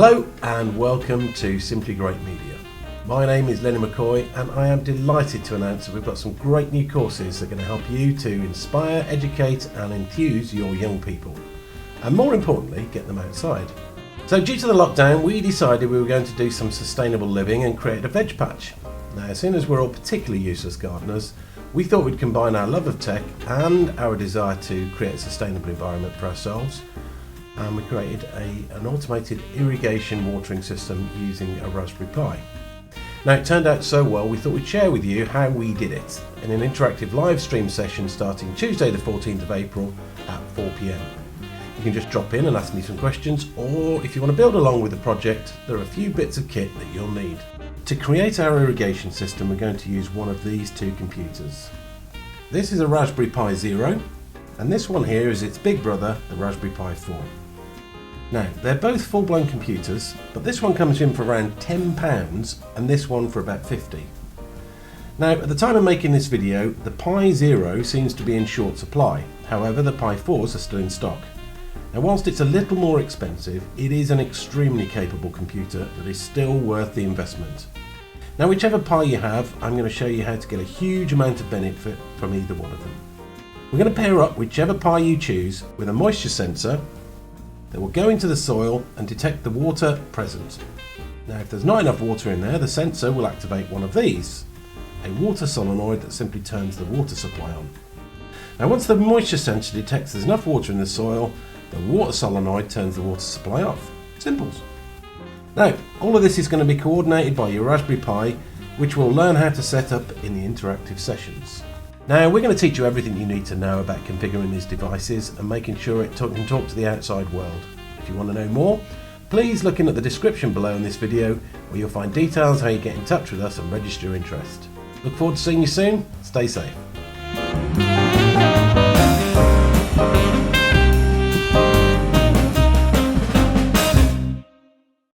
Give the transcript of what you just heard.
Hello and welcome to Simply Great Media. My name is Lenny McCoy and I am delighted to announce that we've got some great new courses that are going to help you to inspire, educate and enthuse your young people. And more importantly, get them outside. So due to the lockdown, we decided we were going to do some sustainable living and create a veg patch. Now, as soon as we're all particularly useless gardeners, we thought we'd combine our love of tech and our desire to create a sustainable environment for ourselves, and we created an automated irrigation watering system using a Raspberry Pi. Now, it turned out so well, we thought we'd share with you how we did it in an interactive live stream session starting Tuesday the 14th of April at 4 p.m. You can just drop in and ask me some questions, or if you want to build along with the project, there are a few bits of kit that you'll need. To create our irrigation system, we're going to use one of these two computers. This is a Raspberry Pi Zero, and this one here is its big brother, the Raspberry Pi 4. Now, they're both full-blown computers, but this one comes in for around £10 and this one for about 50. Now, at the time of making this video, the Pi Zero seems to be in short supply. However, the Pi 4s are still in stock. Now, whilst it's a little more expensive, it is an extremely capable computer that is still worth the investment. Now, whichever Pi you have, I'm going to show you how to get a huge amount of benefit from either one of them. We're going to pair up whichever Pi you choose with a moisture sensor that will go into the soil and detect the water present. Now, if there's not enough water in there, the sensor will activate one of these, a water solenoid that simply turns the water supply on. Now, once the moisture sensor detects there's enough water in the soil, the water solenoid turns the water supply off. Simples. Now, all of this is going to be coordinated by your Raspberry Pi, which we'll learn how to set up in the interactive sessions. Now, we're going to teach you everything you need to know about configuring these devices and making sure it can talk to the outside world. If you want to know more, please look in at the description below in this video, where you'll find details how you get in touch with us and register your interest. Look forward to seeing you soon. Stay safe.